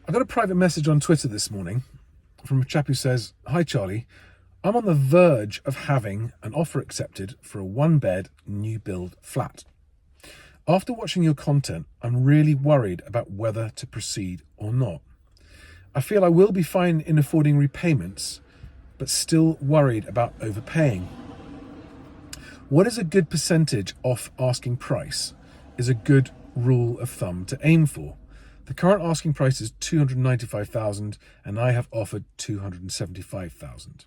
I got a private message on Twitter this morning from a chap who says, "Hi Charlie, I'm on the verge of having an offer accepted for a one-bed new build flat. After watching your content, I'm really worried about whether to proceed or not. I feel I will be fine in affording repayments, but still worried about overpaying. What is a good percentage off asking price is a good rule of thumb to aim for. The current asking price is 295,000 and I have offered 275,000.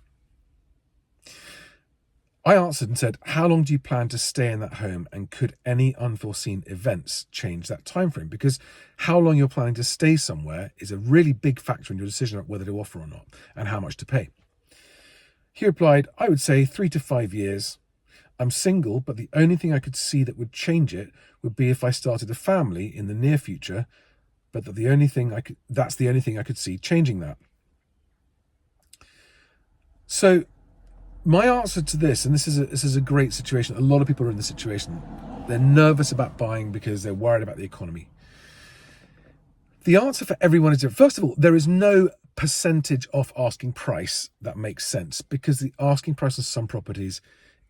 I answered and said, how long do you plan to stay in that home, and could any unforeseen events change that time frame? Because how long you're planning to stay somewhere is a really big factor in your decision about whether to offer or not and how much to pay. He replied, I would say 3 to 5 years. I'm single, but the only thing I could see that would change it would be if I started a family in the near future, but that's the only thing I could see changing that. So my answer to this, and this is a great situation. A lot of people are in this situation. They're nervous about buying because they're worried about the economy. The answer for everyone is different. First of all, there is no percentage off asking price that makes sense, because the asking price on some properties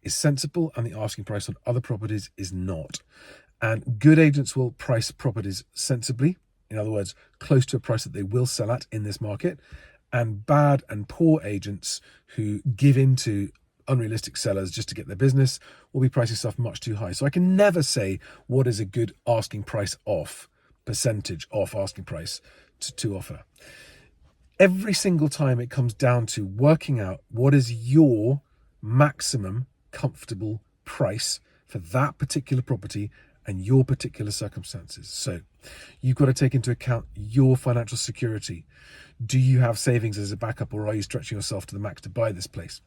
is sensible and the asking price on other properties is not. And good agents will price properties sensibly, in other words, close to a price that they will sell at in this market. And bad and poor agents who give in to unrealistic sellers just to get their business will be pricing stuff much too high. So I can never say what is a good asking price off, percentage off asking price to offer. Every single time it comes down to working out what is your maximum comfortable price for that particular property and your particular circumstances. So you've got to take into account your financial security. Do you have savings as a backup, or are you stretching yourself to the max to buy this place?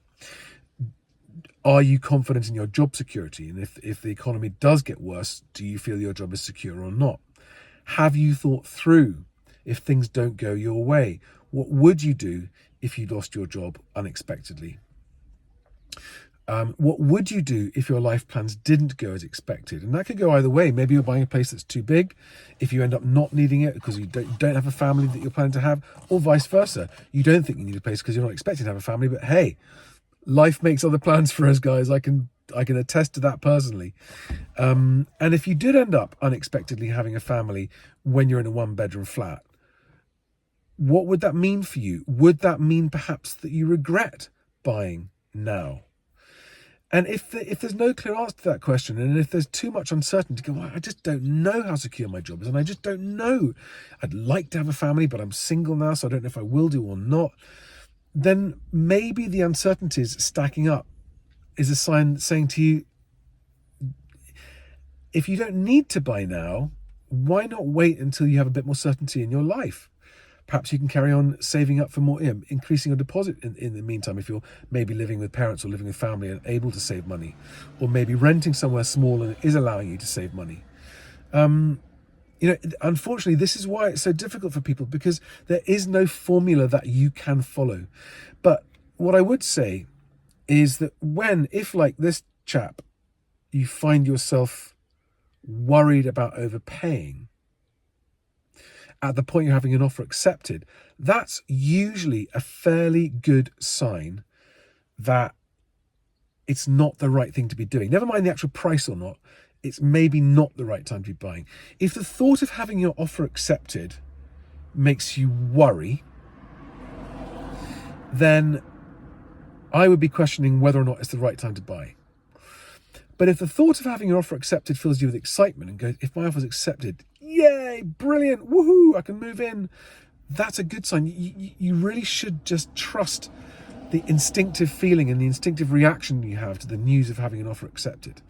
Are you confident in your job security? And if the economy does get worse, do you feel your job is secure or not? Have you thought through, if things don't go your way, what would you do if you lost your job unexpectedly? What would you do if your life plans didn't go as expected? And that could go either way. Maybe you're buying a place that's too big. If you end up not needing it because you don't have a family that you're planning to have, or vice versa. You don't think you need a place because you're not expecting to have a family, but hey, life makes other plans for us, guys. I can attest to that personally. And if you did end up unexpectedly having a family when you're in a one-bedroom flat, what would that mean for you? Would that mean perhaps that you regret buying now? And if there's no clear answer to that question, and if there's too much uncertainty, go, well, I just don't know how secure my job is, and I just don't know. I'd like to have a family, but I'm single now, so I don't know if I will do or not. Then maybe the uncertainties stacking up is a sign saying to you, if you don't need to buy now, why not wait until you have a bit more certainty in your life? Perhaps you can carry on saving up for more, increasing your deposit in the meantime, if you're maybe living with parents or living with family and able to save money, or maybe renting somewhere small and it is allowing you to save money. Unfortunately, this is why it's so difficult for people, because there is no formula that you can follow. But what I would say is that if like this chap, you find yourself worried about overpaying, at the point you're having an offer accepted, that's usually a fairly good sign that it's not the right thing to be doing. Never mind the actual price or not, it's maybe not the right time to be buying. If the thought of having your offer accepted makes you worry, then I would be questioning whether or not it's the right time to buy. But if the thought of having your offer accepted fills you with excitement and goes, if my offer's accepted, yay, brilliant, woohoo, I can move in, that's a good sign. You really should just trust the instinctive feeling and the instinctive reaction you have to the news of having an offer accepted.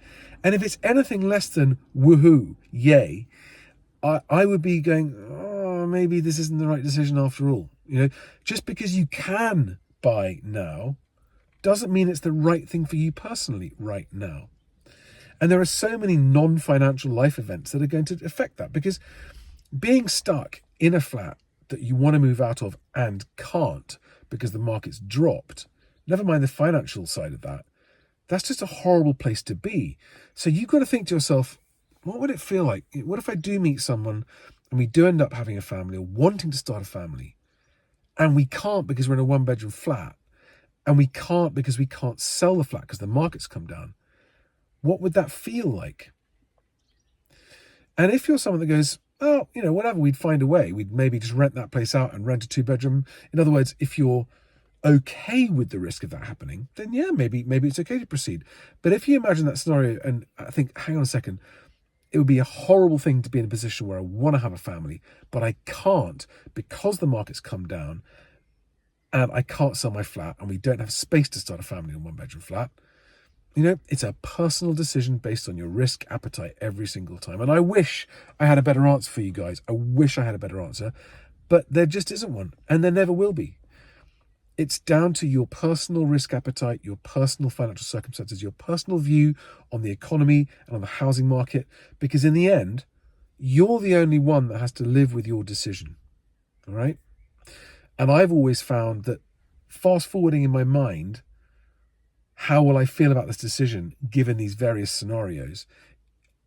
And if it's anything less than woohoo, yay, I would be going, oh, maybe this isn't the right decision after all. Just because you can buy now doesn't mean it's the right thing for you personally right now. And there are so many non-financial life events that are going to affect that, because being stuck in a flat that you want to move out of and can't because the market's dropped, never mind the financial side of that, that's just a horrible place to be. So you've got to think to yourself, what would it feel like? What if I do meet someone and we do end up having a family or wanting to start a family, and we can't because we're in a 1-bedroom flat, and we can't because we can't sell the flat because the market's come down, what would that feel like? And if you're someone that goes, oh, whatever, we'd find a way, we'd maybe just rent that place out and rent a 2-bedroom. In other words, if you're okay with the risk of that happening, then yeah, maybe it's okay to proceed. But if you imagine that scenario and I think, hang on a second, it would be a horrible thing to be in a position where I want to have a family, but I can't because the market's come down and I can't sell my flat and we don't have space to start a family in a 1-bedroom flat. It's a personal decision based on your risk appetite every single time. And I wish I had a better answer for you guys. I wish I had a better answer, but there just isn't one, and there never will be. It's down to your personal risk appetite, your personal financial circumstances, your personal view on the economy and on the housing market, because in the end, you're the only one that has to live with your decision, all right? And I've always found that fast forwarding in my mind, how will I feel about this decision given these various scenarios,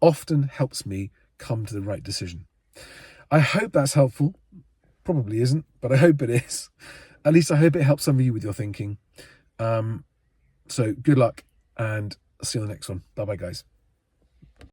often helps me come to the right decision. I hope that's helpful. Probably isn't, but I hope it is. At least I hope it helps some of you with your thinking. So good luck, and I'll see you on the next one. Bye-bye, guys.